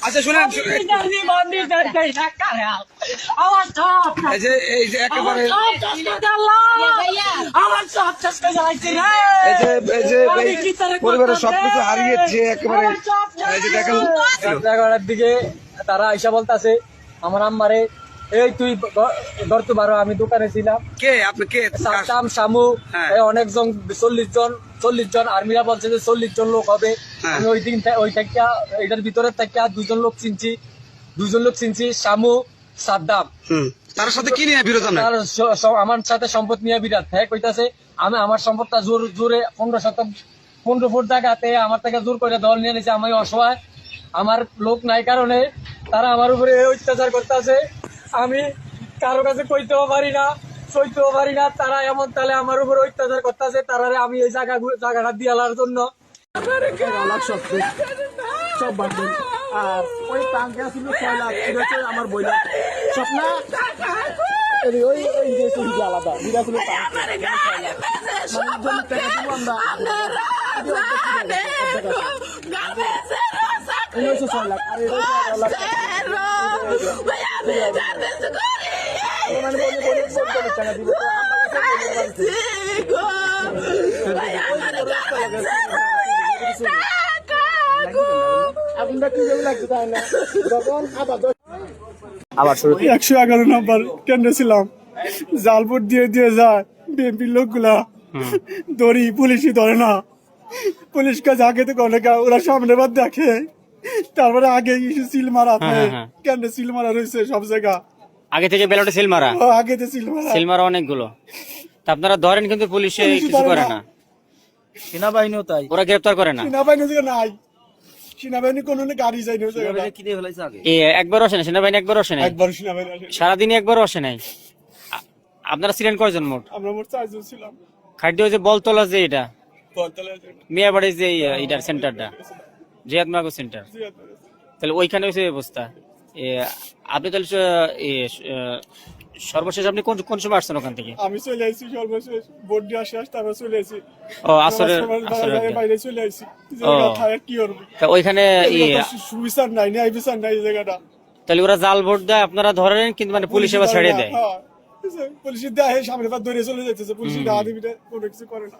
আচ্ছা শুনেন, এই যে একেবারে পরিবারের সবকিছু হারিয়েছে একেবারে। এই যে দেখেন 11টার দিকে তারা আইসা বলতেছে আমার আম্মারে, এই তুই ধরতে পারো, আমি দোকানে ছিলাম। কে আপনি কে? সাম শামু অনেকজন 40 জন আর্মিরা বলছে যে 40 জন লোক হবে। আমি ওই দিন ওই থেকে এটার ভিতরে থেকে 2 জন লোক চিনছি, শামু সাদ্দাম। তার সাথে কি নিয়ে বিরোধ? আমার সাথে সম্পদ নিয়ে বিরাট হ্যাঁ কইতাছে আমি আমার সম্পদটা জোরে 15 ফুট জায়গাতে আমার থেকে জোর করে দল নিয়ে নিয়েছে। আমি অসহায়, আমার লোক নাই কারণে তারা আমার উপরে অত্যাচার করতেছে। আমি কারো কাছে কইতেও পারি না, সইতেও পারি না। তারা এমন তাহলে আমার উপরে অত্যাচার করতেছে। তারা আমি এই জায়গাটা দিয়ালার জন্য সব বাদ আর ওই টাঙ্কে ছিল 6 লাখ, এটা হচ্ছে আমার বইলা স্বপ্না ওই আলাদা বিরা ছিল হচ্ছে 6 লাখ আর টাকা দিব আপনারা কি লাগছে তাই না যখন আবার 111 নম্বর কেন্দ্রে ছিলাম, জালপুর দিয়ে যায় বিএনপির লোকগুলা দড়ি, পুলিশই ধরে না, পুলিশকে জাগেতে করে ওরা সামনে বার দেখে। তারপরে আগে সিল মারা কেন্দ্রে সিল মারা রয়েছে সব জায়গা, আগে থেকে ব্যালটে সিল মারা, আগে সিল মারা অনেকগুলো। তা আপনারা ধরেন কিন্তু পুলিশে কিছু করে না, সেনাবাহিনীও তাই, ওরা গ্রেফতার করে না। সেনাবাহিনী নাই, সেনাবাহিনী কোনো গাড়ি যায়নি একবারও আসে না সেনাবাহিনী, একবারও আসে নাই, সারাদিনই একবারও আসে নাই। আপনারা ছিলেন কয়জন মোট? আমরা মোট 4 জন ছিলাম। খাদ্য যে বলতলা যে এটা মিয়াবাড়ির যে এটার সেন্টারটা জিয়াদ মাগো সেন্টার, তাহলে ওইখানে হয়েছে ব্যবস্থা। আপনি তাহলে সর্বশেষ আপনি কোন সময় আসছেন ওখান থেকে? আমি চলে আসছি সর্বশেষ ভোট দিয়ে তারপর চলে আসি। ও আসরের বাইরে চলে আসি। কি করবো ওইখানে সুবিচার নাই, ন্যায় বিচার নাই এই জায়গাটা। তাহলে ওরা জাল ভোট দেয়, আপনারা ধরেন কিন্তু মানে পুলিশ এবার ছেড়ে দেয়। পুলিশের দেয় সামনে ধরে চলে যাইতেছে, পুলিশের কোনো কিছু করে না।